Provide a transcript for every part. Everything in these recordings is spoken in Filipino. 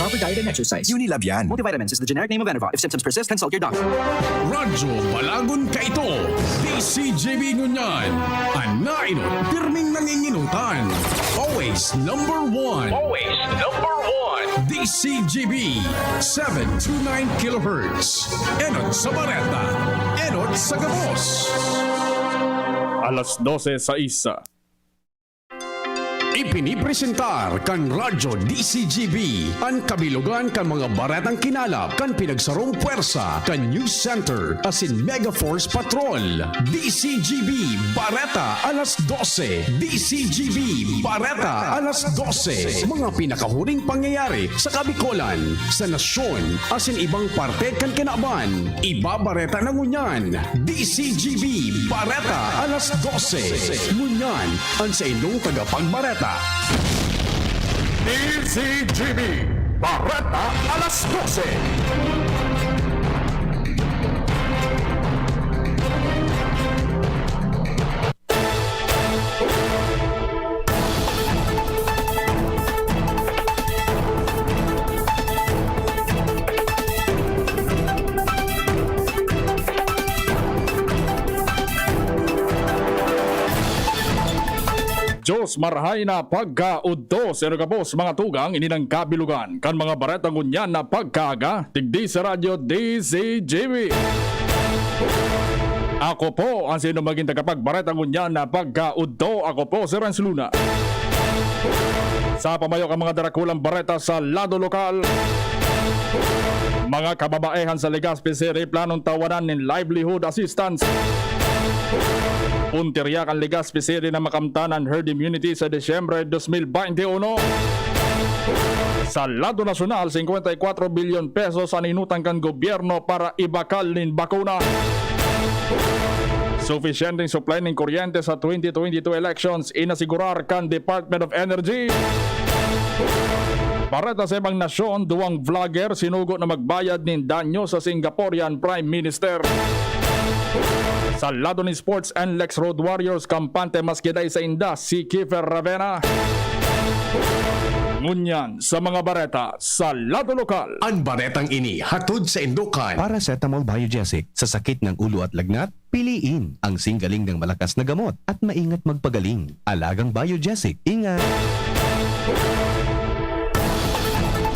proper diet and exercise. Unilab yan. Multivitamins is the generic name of Enerva. If symptoms persist, consult your doctor. Radyo Balagon Kaito, DZGB Ngunyan, Anaino, pirming nanginginutan. Always number one. Always number one. DZGB, 729 kHz. Enot sa Bareta, Enot sa Gabos. Alas 12 sa isa. Ipinipresentar kan Radyo DZGB ang kabilugan kan mga baretang kinalap kan pinagsarong puwersa kan News Center asin Megaforce Patrol. DZGB Bareta alas 12. DZGB Bareta alas 12. Mga pinakahuling pangyayari sa Kabikolan, sa nasyon asin ibang parte kan kinaban. Iba Bareta na ngunyan. DZGB Bareta alas 12. Ngunyan ang sa inyong tagapagbareta. DZGB Bareta alas 12. Diyos marahay na pagkaudto sa Gabos mga tugang ininang kabilugan kan mga baretang ngunyan na pagkaaga tigdi sa radyo DZGB. Ako po ang sino maging tagapagbaretang ngunyan na pagkaudto. Ako po si Renz Luna. Sa pamayok ang mga darakulang bareta sa lado lokal, mga kababaehan sa Legazpi City planong tawanan ng livelihood assistance. Puntirya kan Legazpi City na makamtanan herd immunity sa Desyembre 2021. Sa lado nasyonal, 54 bilyon pesos ang inutang kan gobyerno para ibakal nin bakuna. Sufficienteng supply ng kuryente sa 2022 elections inasigurar kan Department of Energy. Bareta sa ibang nasyon, duwang vlogger sinugo na magbayad nin danyo sa Singaporean Prime Minister. Sa lado ni Sports and Lex Road Warriors, kampante maskiday sa inda si Kiefer Ravena. Ngunyan sa mga bareta sa lado lokal. Ang baretang ini hatod sa Indukan. Paracetamol Biogesic. Sa sakit ng ulo at lagnat, piliin ang singgaling ng malakas na gamot at maingat magpagaling. Alagang Biogesic. Ingat!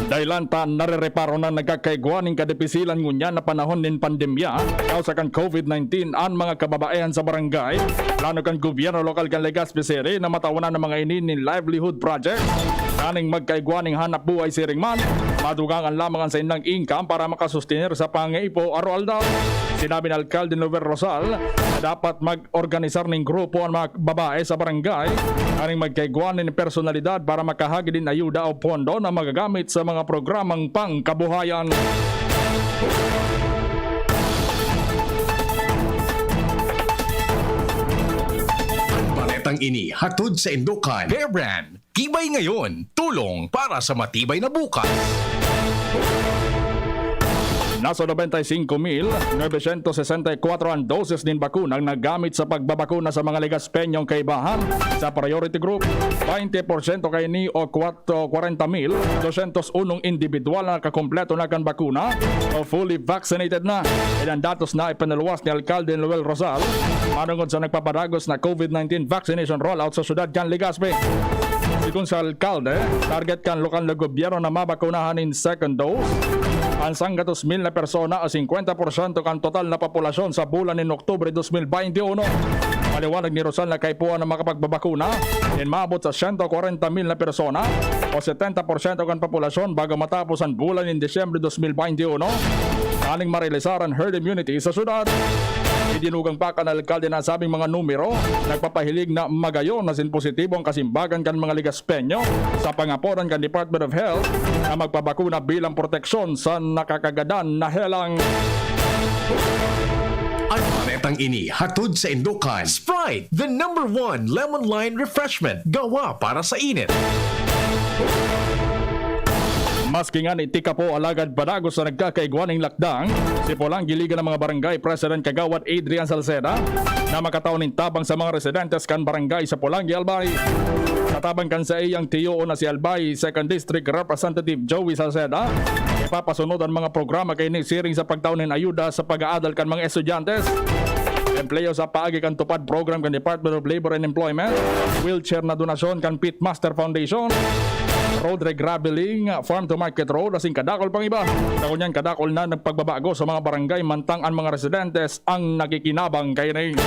Dahilantan narereparo na nagkakaigwaning kadepisilan ngunyan na panahon ng pandemya kausa kan COVID-19 ang mga kababaehan sa barangay. Plano kan gobyerno lokal kan Legazpi City na matawanan ng mga ini ni livelihood project. Kaning magkaigwaning hanap buhay siring man, madugangan lamang sa inang income para makasustenir sa pangaipo araw-aldaw. Sinabi ng Alcalde Novel Rosal na dapat mag-organisar ng grupo ang mga babae sa barangay kaning magkaigwaning personalidad para makahagi din ayuda o pondo na magagamit sa mga programang pangkabuhayan. Ang baretang ini hatod sa Indukan. Hair Brand. Tibay ngayon. Tulong para sa matibay na bukas. Nasa 95,964 ang doses din bakunang nagamit sa pagbabakuna sa mga Legazpeñong kaibahan. Sa priority group, 20% kay ni o 40,201 individual na kakompleto na kan bakuna o fully vaccinated na. Ilang datos na ipinaluwas ni Alcalde Noel Rosal manungod sa nagpapadagos na COVID-19 vaccination rollout sa syudad kan Legazpi. Sigun sa Alcalde, target kan lokal na gobyerno na mabakunahan in second dose ang 100,000 na persona o 50% kan total na populasyon sa bulan ng Oktubre 2021. Maliwanag ni Rosal na kaipuan na makapagbabakuna in maabot sa 140,000 na persona o 70% kan populasyon bago matapos ang bulan ng Desyembre 2021. Kaning marilisar ang herd immunity sa syudad. Idinugang pa kan Alcalde na sabing mga numero nagpapahilig na magayon na sin positibo ang kasimbagan kan mga Legazpeño sa pangaporan kan Department of Health na magpabakuna bilang proteksyon sa nakakagadan na helang. Ang baretang ini hatod sa Indukan. Sprite, the #1 lemon lime refreshment gawa para sa init. Maski nga ni tika po alagad padagos sa nagkakaigwaning lakdang, si Polang giligan ng mga barangay President Kagawad Adrian Salceda na makataon ning tabang sa mga residentes kan barangay sa Polangi Albay. Katabang kan sa iyang tiyo na si Albay 2nd District Representative Joey Salceda, ipapasunod ang mga programa kay ni siring sa pagtaunin ayuda sa pag-aadal kan mga estudyantes. Empleyo sa paagi kan tupad program kan Department of Labor and Employment, wheelchair na donasyon kan Pitmaster Foundation, road regrabeling, farm to market road, asing kadakol pang iba. Takunyan kadakol na nagpagbabago sa mga barangay mantang ang mga residentes ang nakikinabang kay ni.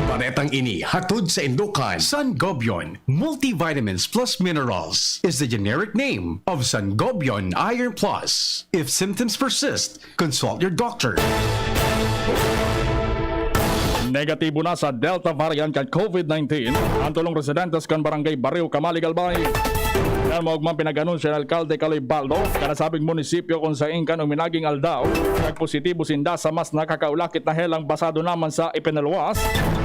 Baretang ini hatod sa Indukan. Sangobion Multivitamins Plus Minerals is the generic name of Sangobion Iron Plus. If symptoms persist, consult your doctor. Negatibo na sa Delta variant kan COVID-19 ang tulong residentes kan barangay Barrio Kamalig Albay. Yan maugmang pinag-anunsyo ng Alkalde Kaloy Baldo kada sabing munisipyo kung sa ingkan uminaging aldaw nagpositibo sinda sa mas nakakaulakit na helang basado naman sa ipinaluwas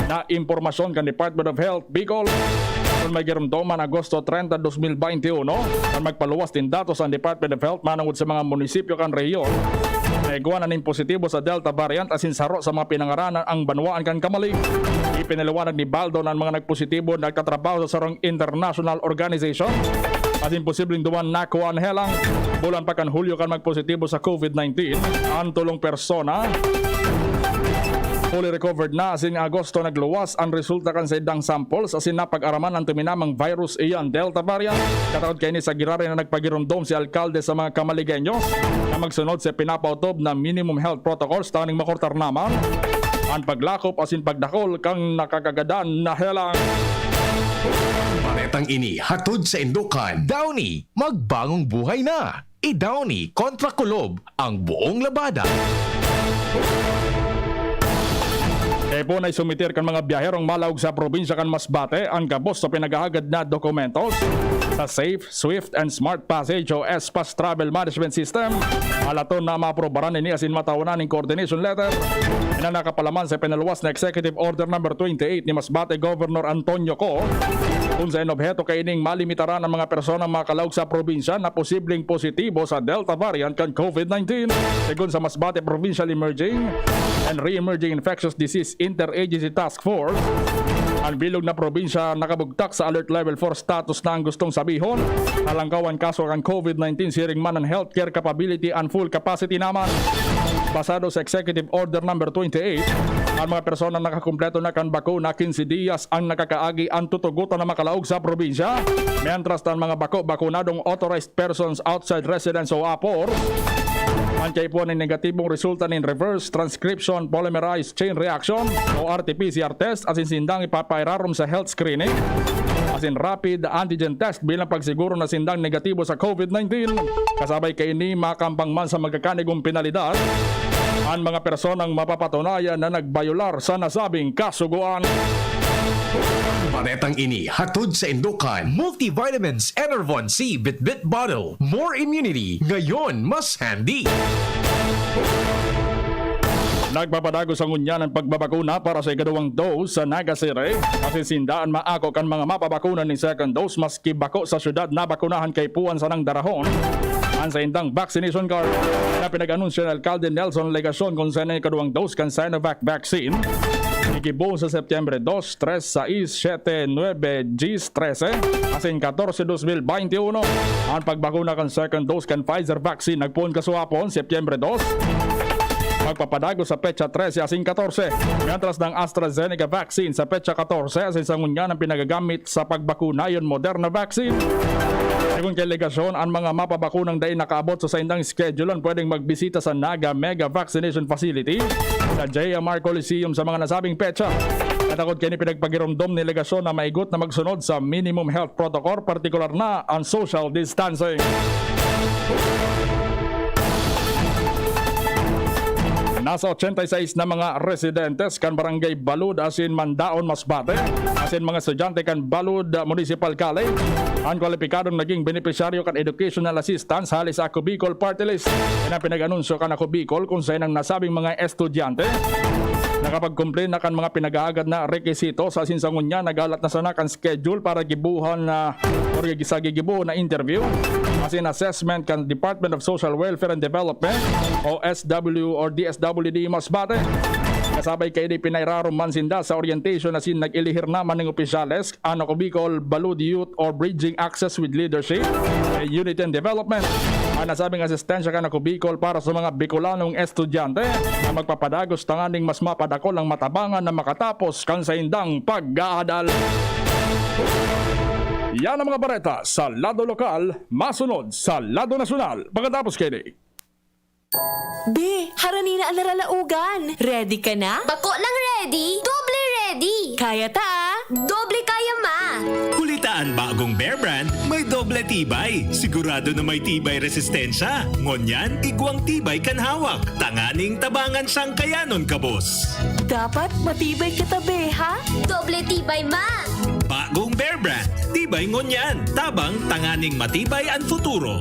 na impormasyon kan Department of Health Bicol. Kung may giramdoman Agosto 30, 2021 ang magpaluwas din datos ang Department of Health manungod sa mga munisipyo kan rehiyon. Naiguan na ning positibo sa Delta variant asin saro sa mga pinangaranan ang banwaan kan Kamalig. Ipinaliwanag ni Baldo na ang mga nagpositibo nagkatrabaho sa sarong international organization asin posibleng duman nakuha ang helang bulan pa kan Hulyo kan magpositibo sa COVID-19 ang tulong persona fully recovered na asin Agosto nagluwas ang resulta kan sa idang samples asin napag-araman ang tuminamang virus iyan Delta variant. Kataod kay ni sa girari na nagpagirumdom si alkalde sa mga Kamaligenyos na magsunod sa pinapautob na minimum health protocols taning makortar naman ang paglakop asin pagdakol kang nakakagadan na helang. Baretang ini hatod sa Indukan. Downy, magbagong buhay na. I-Downy kontra kulob ang buong labada. Kaya po na sumitir kan mga biyaherong malawag sa probinsya kan Masbate ang kabos sa pinagahagad na dokumentos sa Safe, Swift and Smart Passage o SPAS Travel Management System. Alaton na maaprobaran ni asin matawanan ng coordination letter na nakapalaman sa pinaluwas na Executive Order No. 28 ni Masbate Governor Antonio Co. Kung sa inobheto kay ining malimitaran ang mga persona makalawag sa probinsya na posibleng positibo sa Delta variant kan COVID-19. Segun sa Masbate Provincial Emerging and Re-Emerging Infectious Disease Interagency Task Force, ang bilog na probinsya nakabugtak sa Alert Level 4 status na ang gustong sabihon. Halangkawan kaso ang COVID-19 siring man ang healthcare capability and full capacity naman. Basado sa Executive Order No. 28, ang mga persona nakakumpleto na kan bakuna 15 dias ang nakakaagi ang tutugutan na makalaog sa probinsya. Mientras ang mga bakunadong authorized persons outside residence o APOR ang kay po ng negatibong resulta ng reverse transcription polymerized chain reaction o RT-PCR test asin sindang ipapairarom sa health screening asin rapid antigen test bilang pagsiguro na sindang negatibo sa COVID-19. Kasabay kay ini makampang man sa magkakanigong penalidad ang mga personang mapapatunayan na nagbayular sa nasabing kasuguan. Baretang ini hatod sa Indukan. Multivitamins Enervon C Bit Bottle. More immunity. Ngayon mas handy. Nagpapadagos ang unyan ng pagbabakuna para sa ikadawang dose sa Naga City. Kasi sindaan maako kan mga mapabakuna ni second dose maski bako sa syudad na bakunahan kay Puan sa nang darahon. Ang sa indang vaccination card na pinag-anunsyo ng Alcalde Nelson Legacion kung saan ang ikadawang dose kan Sinovac vaccine. Ikibo sa Septyembre 2, 3, 6, 7, 9, Gs 13, asin 14, 2021. Ang pagbakuna kan second dose kan Pfizer vaccine nagpuon kasuhapon Septyembre 2. Magpapadago sa petsa 13 asin 14. Mientras ng AstraZeneca vaccine sa petsa 14 asin sa ngunya ng pinagagamit sa pagbakuna yon Moderna vaccine. Kung kay legasyon, ang mga mapabakunang dahil nakaabot sa indang schedule pwedeng magbisita sa Naga Mega Vaccination Facility sa JMR Coliseum sa mga nasabing petsa. Katakot kayo ni pinagpagiromdom ni legasyon na maigot na magsunod sa minimum health protocol, partikular na ang social distancing. Nasa 86 na mga residentes kan barangay Balud asin Mandaon Masbate asin mga estudyante kan Balud Municipal College ang kwalipikadong naging beneficiaryo kan educational assistance halis sa Ako Bicol Party List. Yan ang pinag-anunsyo kan Ako Bicol kung saan ang nasabing mga estudyante nakapag-complain na kan mga pinag-aagad na rekisito sa sinsangon niya, nagalat na sana kan schedule para gibuhan na or sa gigibuhan na interview as in assessment kan Department of Social Welfare and Development o SW or DSWD Masbate. Kasabay kay di pinairaro man sinda sa orientation na sin nag-ilihir naman ng opisyales ano ko Bicol Balud Youth or Bridging Access with Leadership Unity and Development. Ang nasabing asistensya ka na ko Bicol para sa mga Bicolanong estudyante na magpapadagos tanganing mas mapadako ang matabangan na makatapos kan sa indang pag-aadal. Yan ang mga bareta sa lado lokal, masunod sa lado nasyonal. Pagkatapos kay Be, haranina ang naralaugan. Ready ka na? Bako lang ready? Doble ready! Kaya ta? Doble kaya ma! Kulitaan bagong Bear Brand, may doble tibay. Sigurado na may tibay resistensya. Ngunyan, igwang tibay kan hawak. Tanganing tabangan siyang kayanon kabos. Dapat matibay ka tabi, ha? Doble tibay ma! Bagong Bear Brand, tibay ngunyan. Tabang tanganing matibay ang futuro.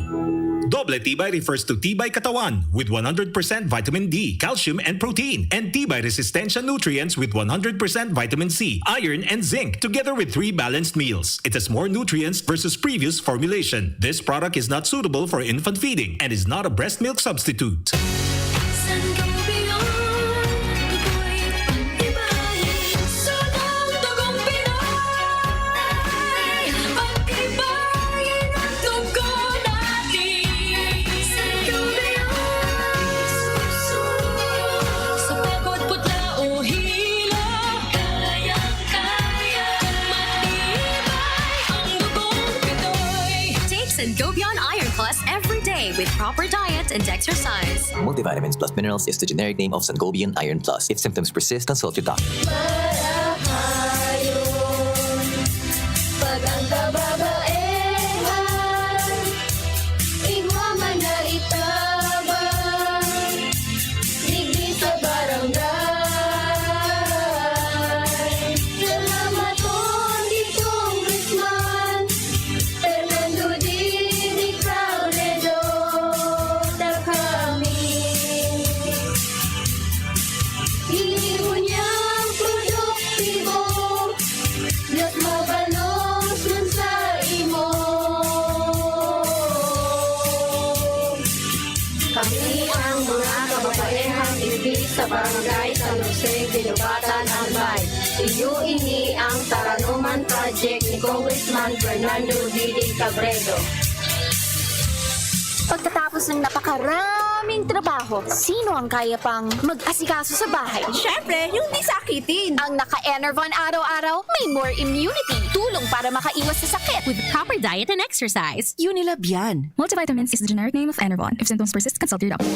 Doble tibay refers to tibay katawan with 100% vitamin D, calcium, and protein, and tibay resistensya nutrients with 100% vitamin C, iron, and zinc, together with 3 balanced meals. It has more nutrients versus previous formulation. This product is not suitable for infant feeding and is not a breast milk substitute. And go beyond Iron Plus every day with proper diet and exercise. Multivitamins plus minerals is the generic name of Sangobion Iron Plus. If symptoms persist, consult your doctor. Pag ang kababaehan, igwa man na itabang, digdi sa barangay. Salamat po di Congressman Fernando Di Crowdedo da kami. Hindi mo niyang produktibo, Diyos mabalos man sa imo. Kami ang mga kababaehang ibig sa barangay San Jose, Dinubatan, Albay. Iyo ini ang Taranuman Project ni Congressman Fernando Didi Cabredo. Pagkatapos ng napakaraming trabaho, sino ang kaya pang mag-asikaso sa bahay? Siyempre, yung di sakitin. Ang naka-Enervon araw-araw, may more immunity. Tulong para makaiwas sa sakit. With proper diet and exercise. Unilab yan. Multivitamins is the generic name of Enervon. If symptoms persist, consult your doctor.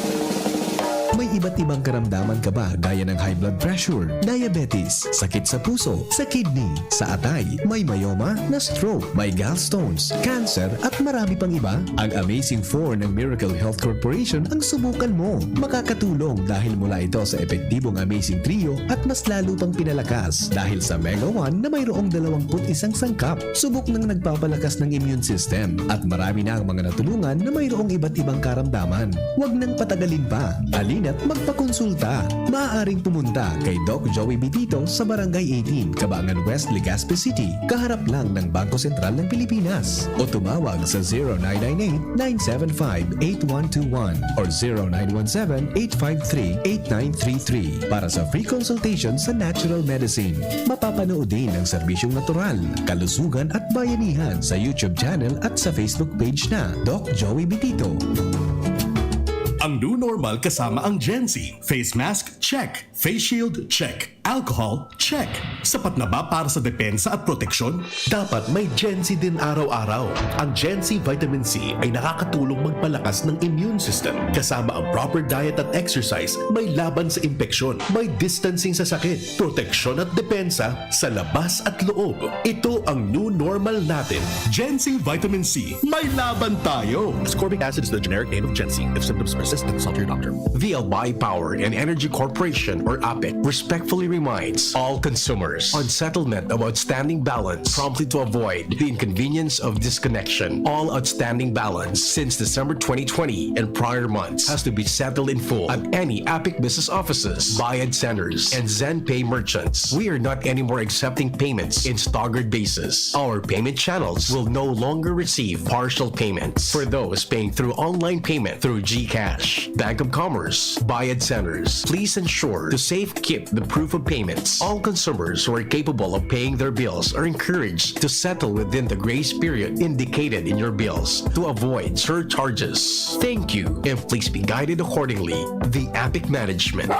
May iba't ibang karamdaman ka ba gaya ng high blood pressure, diabetes, sakit sa puso, sa kidney, sa atay, may myoma, na stroke, may gallstones, cancer at marami pang iba? Ang Amazing 4 ng Miracle Health Corporation ang subukan mo. Makakatulong dahil mula ito sa epektibong Amazing Trio at mas lalo pang pinalakas dahil sa Mega 1 na mayroong 21 sangkap. Subok ng nagpapalakas ng immune system at marami na ang mga natulungan na mayroong iba't ibang karamdaman. Huwag nang patagalin pa. At magpakonsulta. Maaaring pumunta kay Doc Joey Bitito sa Barangay 18, Cabangan West, Legazpi City, kaharap lang ng Bangko Sentral ng Pilipinas. O tumawag sa 0998-975-8121 or 0917-853-8933 para sa free consultation sa natural medicine. Mapapanood din ang serbisyong natural, kalusugan at bayanihan sa YouTube channel at sa Facebook page na Doc Joey Bitito. Ang new normal kasama ang Gen Z. Face mask? Check. Face shield? Check. Alcohol? Check. Sapat na ba para sa depensa at proteksyon? Dapat may Gen Z din araw-araw. Ang Gen Z Vitamin C ay nakakatulong magpalakas ng immune system. Kasama ang proper diet at exercise, may laban sa impeksyon, may distancing sa sakit, proteksyon at depensa sa labas at loob. Ito ang new normal natin. Gen Z Vitamin C. May laban tayo! Ascorbic acid is the generic name of Gen Z. If symptoms persist, persist, consult your doctor. The Albay Power and Energy Corporation, or APEC, respectfully reminds all consumers on settlement of outstanding balance promptly to avoid the inconvenience of disconnection. All outstanding balance since December 2020 and prior months has to be settled in full at any APEC business offices, Bayad centers, and ZenPay merchants. We are not anymore accepting payments in staggered basis. Our payment channels will no longer receive partial payments for those paying through online payment through GCash, Bank of Commerce, Bayad centers. Please ensure to safe keep the proof of payments. All consumers who are capable of paying their bills are encouraged to settle within the grace period indicated in your bills to avoid surcharges. Thank you, and please be guided accordingly. The APEC Management.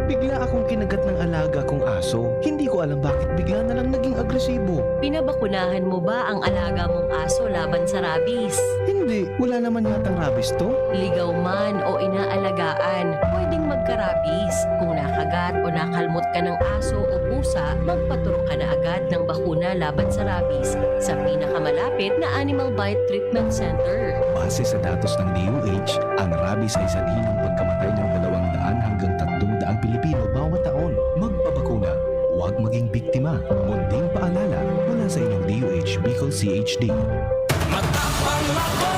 Bigla akong kinagat ng alaga kong aso. Hindi ko alam bakit bigla na lang naging agresibo. Pinabakunahan mo ba ang alaga mong aso laban sa rabies? Hindi, wala naman yatang rabies to. Ligaw man o inaalagaan, pwedeng magka-rabies. Kung nakagat o nakalmot ka ng aso o pusa, magpaturok ka na agad ng bakuna laban sa rabies sa pinakamalapit na Animal Bite Treatment Center. Base sa datos ng DOH, ang rabies ay sanhi ng pagkamatay ng 200 hanggang 300 Pilipino bawat taon. Magpabakuna, huwag maging biktima. Munding paalala mula sa inyong DOH Bicol CHD. Matapang ako,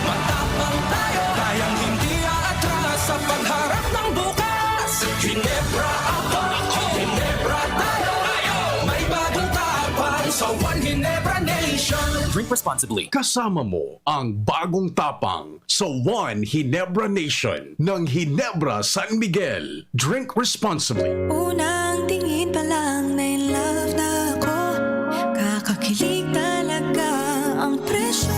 matapang tayo, kayang hindi aatras sa pagharap ng bukas. Ginebra ako, Ginebra tayo, may bagong tapang sa One Ginebra Nation. Drink responsibly. Kasama mo ang bagong tapang sa One Ginebra Nation ng Ginebra San Miguel. Drink responsibly. Unang tingin pa lang na in love na ako. Kakakilig talaga ang presyo.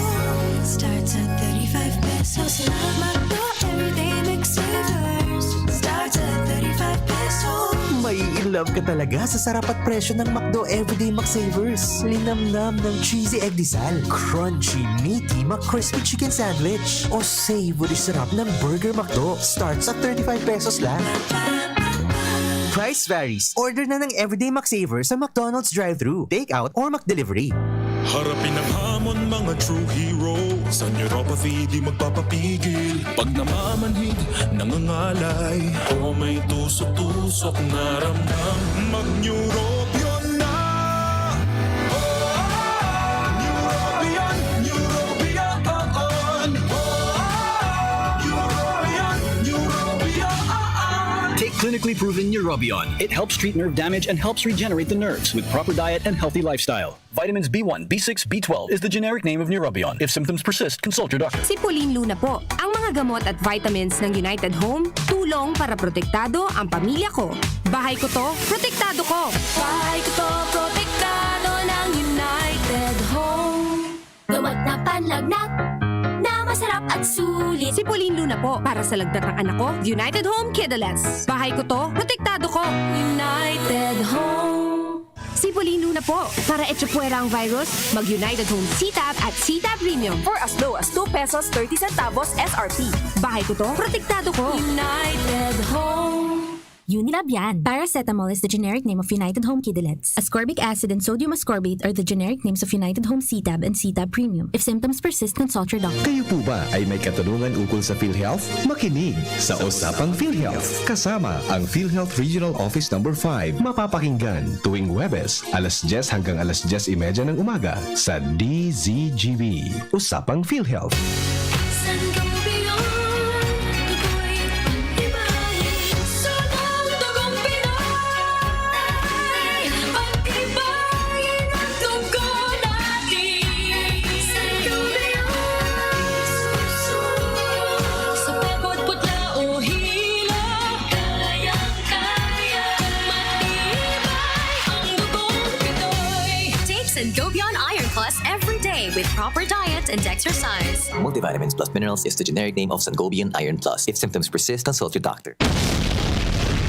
Starts at 35 pesos lang. Magdo everyday mix savers. Starts at 35 pesos. May in love ka talaga sa sarap at presyo ng McDo Everyday McSavers. Linamnam ng cheesy egg disal, crunchy, meaty McCrispy chicken sandwich, o savory sarap ng Burger McDo. Starts at 35 pesos lang. Price varies. Order na ng Everyday McSavers sa McDonald's drive-thru, take-out, or McDelivery. Harapin ang hamon, mga true hero. Sa neuropathy di magpapapigil. Pag namamanhid, nangangalay, o may tusok-tusok na ramdam, mag-neurobion na. Neurobion, Neurobion. Take clinically proven Neurobion. It helps treat nerve damage and helps regenerate the nerves with proper diet and healthy lifestyle. Vitamins B1, B6, B12 is the generic name of Neurobion. If symptoms persist, consult your doctor. Si Pauline Luna po. Ang mga gamot at vitamins ng United Home, tulong para protektado ang pamilya ko. Bahay ko to, protektado ko. Bahay ko to, protektado ng United Home. Gamot na panlagnat na masarap at sulit. Si Pauline Luna po. Para sa lagdat ng anak ko, United Home Kidulets. Bahay ko to, protektado ko. United Home. Si Pauline Luna po. Para etsapuera ang virus, mag-United Home CTAP at CTAP Premium. For as low as 2 pesos 30 centavos SRP. Bahay ko to, protektado ko. United Home. Unilab yan. Paracetamol is the generic name of United Home Kidulets. Ascorbic acid and sodium ascorbate are the generic names of United Home CTAB and CTAB Premium. If symptoms persist, consult your doctor. Kayo po ba ay may katanungan ukol sa PhilHealth? Makinig sa Usapang PhilHealth. Kasama ang PhilHealth Regional Office No. 5. Mapapakinggan tuwing Huwebes, alas 10 hanggang alas 10:30 ng umaga sa DZGB. Usapang PhilHealth. Sangobion Iron Plus every day with proper diet and exercise. Multivitamins plus minerals is the generic name of Sangobion Iron Plus. If symptoms persist, consult your doctor.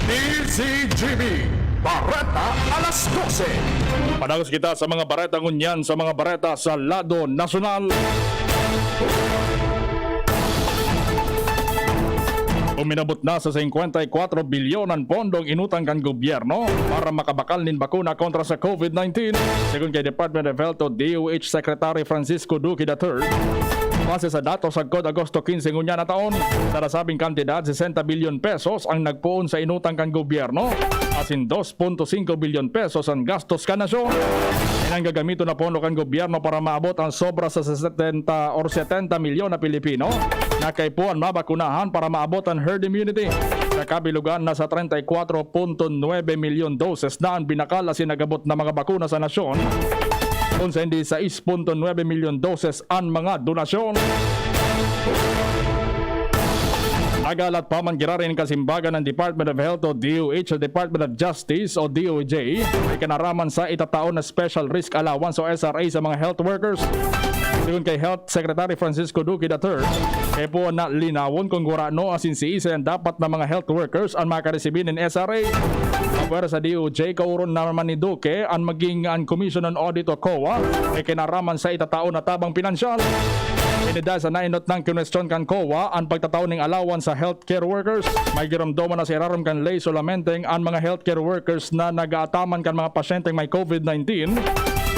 DZGB Bareta alas 12. Panagos kita sa mga bareta ngunyan sa mga bareta sa lado nasyonal. Uminabot na sa 54 bilyon ang pondong inutang kan gobyerno para makabakal nin bakuna kontra sa COVID-19. Según kay Department of Health o DOH Secretary Francisco Duque III, Base sa datos sa Agosto 15 ngunya na taon, sa nasabing kantidad 60 bilyon pesos ang nagpuon sa inutang kan gobyerno, asin 2.5 bilyon pesos ang gastos kan nasyon. Ang gagamito na pono kan gobyerno para maabot ang sobra sa 70 or 70 milyon na Pilipino na kaipuan mabakunahan para maabot ang herd immunity. Sa kabilugan na sa 34.9 milyon doses na ang binakala sinagabot na mga bakuna sa nasyon, kung sa hindi 6.9 milyon doses ang mga donasyon. Nagalat pa man girarin kasimbagan ng Department of Health o DOH o Department of Justice o DOJ ay kanaraman sa itataon na Special Risk Allowance o SRA sa mga health workers. Sigun kay Health Secretary Francisco Duque III, kaya po na linawon kung gurano asin si isa ang dapat na mga health workers ang makaresibin ng SRA. Kapwera sa DOJ, kauron naman ni Duque ang maging ang Commission on Audit o COA ay kinaraman sa itataon na tabang pinansyal. Inida sa nainot ng kinwestiyon kan COA ang pagtataon ng allowance sa healthcare workers. May giramdoman na si Raram kan lay solamenteng ang mga healthcare workers na nag-aataman kan mga pasyenteng may COVID-19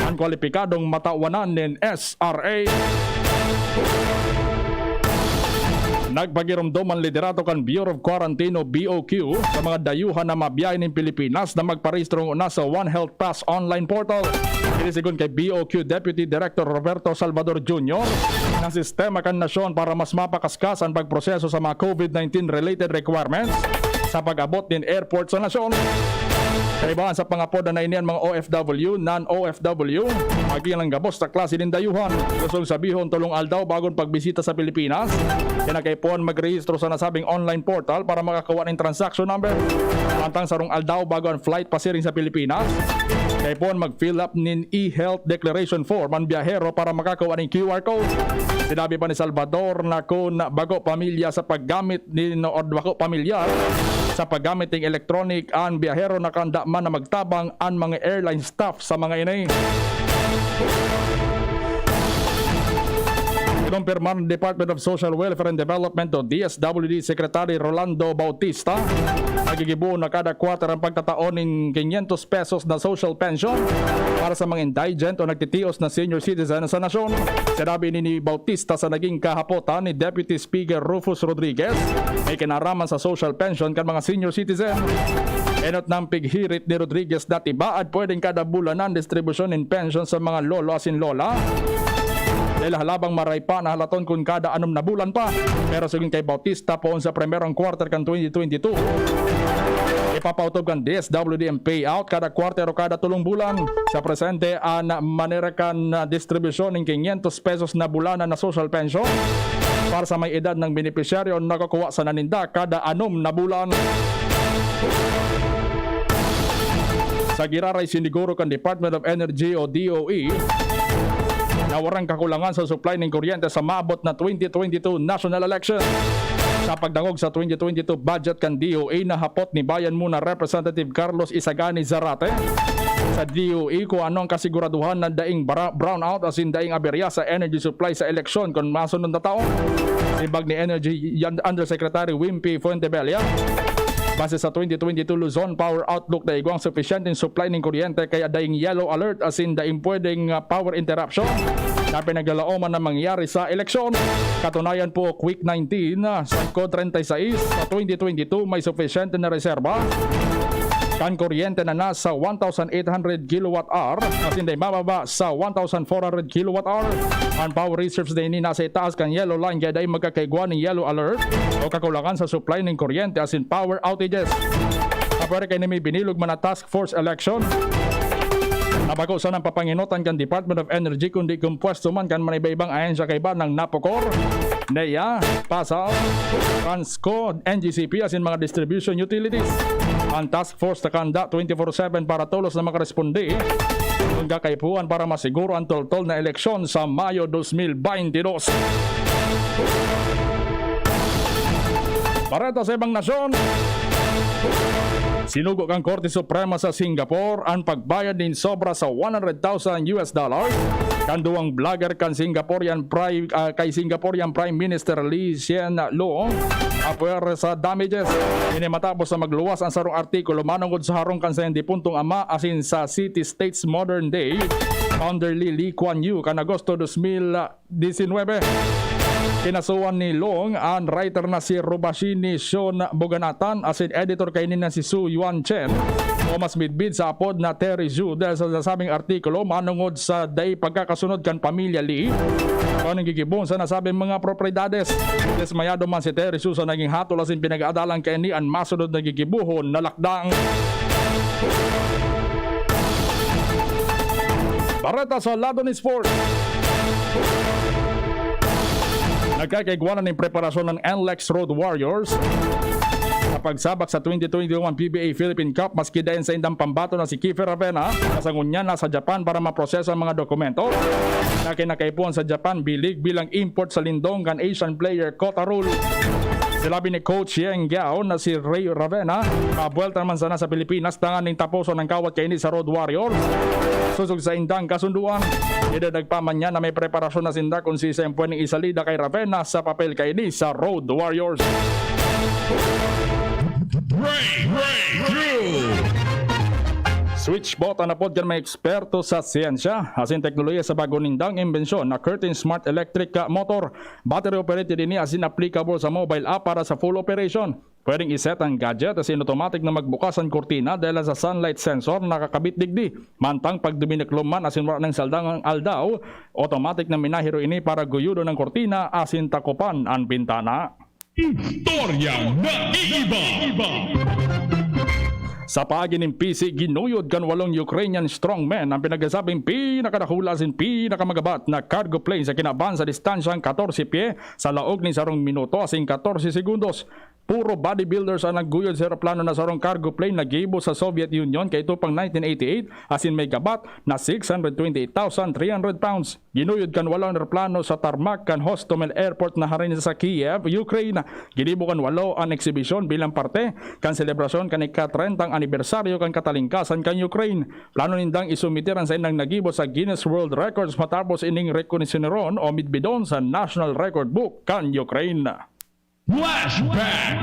ang kwalipikadong matawanan ng SRA. Nagpagiramdom ang liderato kan Bureau of Quarantine o BOQ sa mga dayuhan na mabiyahe ng Pilipinas na magparehistro na sa One Health Pass online portal. Sinisigon kay BOQ Deputy Director Roberto Salvador Jr. ng sistema kan nasyon para mas mapakaskas ang pagproseso sa mga COVID-19 related requirements sa pag-abot din airport sa nasyon. Kaibahan sa pangapod na inian mga OFW, non-OFW, maging lang gabos sa klase din dayuhan. Gustong sabihon tulong aldaw bagong pagbisita sa Pilipinas. Kinakaipuan magrehistro sa nasabing online portal para makakuha ng transaction number. Pantang sarong aldaw bago ang flight pasiring sa Pilipinas. Kaipuan mag-fill up nin e-health declaration form ang biyahero para makakuha ng QR code. Sinabi pa ni Salvador na kung bago pamilya sa paggamit ni o bago pamilyar sa paggamit ng electronic ang biyahero na kanda man na magtabang ang mga airline staff sa mga inay. Kinumpirma ng Department of Social Welfare and Development o DSWD Secretary Rolando Bautista, nagigibuo na kada quarter ang pagtataon ng 500 pesos na social pension para sa mga indigent o nagtitios na senior citizen sa nasyon. Sinabi ni Bautista sa naging kahapotan ni Deputy Speaker Rufus Rodriguez, may kinaraman sa social pension kan mga senior citizen. Enot ng pighirit ni Rodriguez na tibaad pwedeng kada bulan ang distribusyon ng pension sa mga lolo asin lola. Dahil halabang maray pa na halaton kung kada 6 na bulan pa. Pero saging kay Bautista poon sa primerong quarter kan 2022, ipapautob kan DSWD ang payout kada quarter o kada 3 bulan. Sa presente, manera kan distribusyon ng 500 pesos na bulanan na social pension para sa may edad ng benepisyaryo nakakuha sa naninda kada 6 na bulan. Sa giraray siniguro kan Department of Energy o DOE na warang kakulangan sa supply ng kuryente sa maabot na 2022 national election. Sa pagdangog sa 2022 budget kan DOE na hapot ni Bayan Muna Representative Carlos Isagani Zarate sa DOE kung anong kasiguraduhan na daing brownout as in daing aberya sa energy supply sa eleksyon kung masunod na taon. Sibag ni Energy Undersecretary Wimpy Fuentebella, base sa 2022 Luzon Power Outlook na igwang sufficient in supply ng kuryente kaya daing yellow alert as in daing pwedeng power interruption na pinaglalaoman na mangyari sa eleksyon. Katunayan po quick 19 sa Code 36 sa 2022 may sufficient na reserba kan kuryente na nasa 1,800 kWh at hindi mababa sa 1,400 kWh. Ang power reserves din nasa itaas kan yellow line kaya dahil magkakaigwa ng yellow alert o kakulangan sa supply ng kuryente as in power outages. Kapwere kayo na may binilog man na task force election. Nabago sa ng papanginotan kan Department of Energy kundi kung pwesto man kan maniba-ibang ahensya kay ba ng Napocor, NEA, PASAL, Transco, NGCP as in mga distribution utilities. Ang task force na kanda 24/7 para tulos na makaresponde kung kakaipuan para masiguro ang toltol na eleksyon sa Mayo 2022. Bareta sa ibang nasyon. Sinugo kang Korte Suprema sa Singapore ang pagbayad din sobra sa $100,000 kanduang vlogger kan kay Singaporean Prime Minister Lee Hsien Loong apuer sa damages. Ini matapos sa magluwas ang sarong artikulo manungod sa harong kan sa hindi puntong ama asin sa City States Modern Day founder Lee Kuan Yew kan Agosto 2019. Kinasuan ni Long ang writer na si Rubashini Sean Boganatan as in editor kainin na si Su Yuan Chen o mas midbid sa apod na Terry Zhu dahil sa nasabing artikulo manungod sa day pagkakasunod kan pamilya Lee o nanggigibong sa nasabing mga propriedades. Desmayado man si Terry Zhu sa naging hatol as in pinag-aadalang kaini ang masunod na gigibuhon na lakdang. Bareta sa lado ni sport. Nagkakaigwanan ng preparasyon ng NLEX Road Warriors sa pagsabak sa 2021 PBA Philippine Cup maski dayon sa indang pambato na si Kiefer Ravena kasangon niya nasa Japan para maproseso ang mga dokumento na kinakaipuan sa Japan bilig bilang import sa lindong kan Asian player Kota Rule. Silabi ni Coach Yeng Giao na si Ray Ravena mabuelta naman sana sa Pilipinas tangan ng tapuson ng kawat kaini sa Road Warriors. Susog sa indang kasunduan, idadagpaman niya na may preparasyon na sinda kung si Sempo ng isalida kay Ravena sa papel kaini sa Road Warriors. Switch button na po dyan may eksperto sa siyensya asin teknolohiya sa bagong nindang imbensyon na Curtin Smart Electric Motor. Battery operated ini asin applicable sa mobile app para sa full operation. Pwedeng iset ang gadget asin automatic na magbukas ang kurtina dahil sa sunlight sensor nakakabit digdi. Mantang pag duminikluman asin wala ng saldangang aldaw, automatic na minahiro ini para guyudo ng kurtina asin takupan ang bintana. Istorya na iba. Sa paagi ng PC, ginuyod kan 8 Ukrainian strongmen ang pinagkasabing pinakadakula sin pinakamagabat na cargo plane sa kinaban sa distansyang 14 pie sa laog ni sarong minuto asin 14 segundos. Puro bodybuilders ang nagguyod sa aeroplano na sarong cargo plane na gibo sa Soviet Union kay ito pang 1988 asin may gabat na 628,300 pounds. Ginuyod kan 8 aeroplano sa Tarmak kan Hostomel Airport na harin sa Kiev, Ukraine. Ginibo kan 8 ang eksibisyon bilang parte kan selebrasyon kan ika-30 anibersaryo kan katalingkasan kan Ukraine. Plano nindang isumitiran sa inang nagibo sa Guinness World Records matapos ining rekonisyoneron o midbidon sa National Record Book kan Ukraine. Flashback.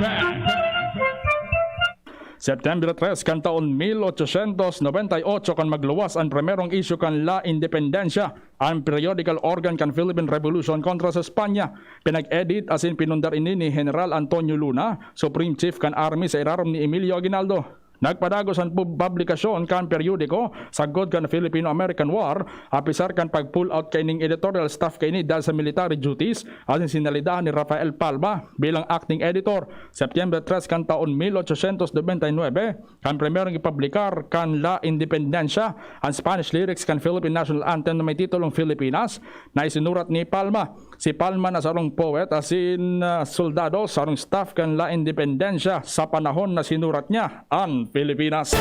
September 3 kan taon 1898 kan magluwas ang primerong issue kan La Independencia, ang periodical organ kan Philippine Revolution kontra sa Espanya. Pinag-edit asin pinundar ini ni General Antonio Luna, Supreme Chief kan Army sa irarom ni Emilio Aguinaldo. Nagpadagos ang publikasyon kan periodiko sagod kan Filipino-American War, apisar kan pag-pull out kaining editorial staff kaini dahil sa military duties asin sinalidahan ni Rafael Palma bilang acting editor. September 3 kan taon 1899 kan primerong ipublikar kan La Independencia, ang Spanish lyrics kan Philippine National Anthem na may titulong Filipinas na isinurat ni Palma. Si Palma na sarong poet asin soldado sarong staff kan La Independencia sa panahon na sinurat niya ang Pilipinas.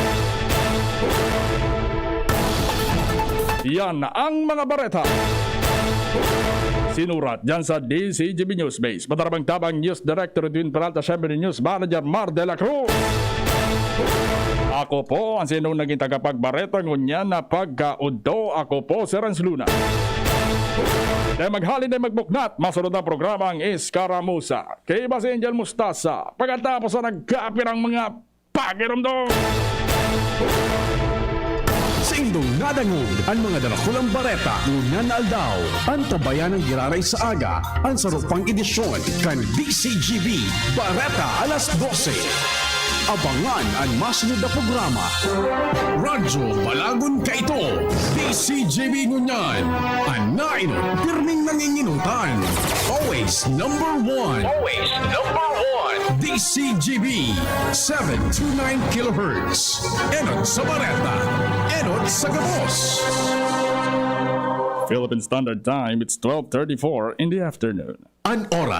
Yan ang mga bareta. Sinurat dyan sa DZGB News Base. Matarabang-tabang News Director Edwin Peralta, Siyempre News Manager Mar de la Cruz. Ako po ang sinong naging tagapagbareta ngunyan na pagkaudto. Ako po si Renz Luna. Dahil maghalin ay magbuknat, masunod na programa ang Iskaramusa. Kay Bas Angel Mustasa. Pagkatapos na nagkapirang mga pakiramdam. Sa indong nadangog, ang mga dalakulang bareta, ngunyan na aldaw, ang tabayan ng giraray sa aga, ang sarupang edisyon, kan DZGB, Bareta alas 12. Abangan ang masunod na programa. Radyo Balagon ka ito. DZGB ngunyan. Ang nainot, pirming nanginginutan. Always number one. Always number one. DZGB 729 kHz. Enot sa Bareta. Enot sa Gabos. Philippine Standard Time, it's 12:34 in the afternoon. An oras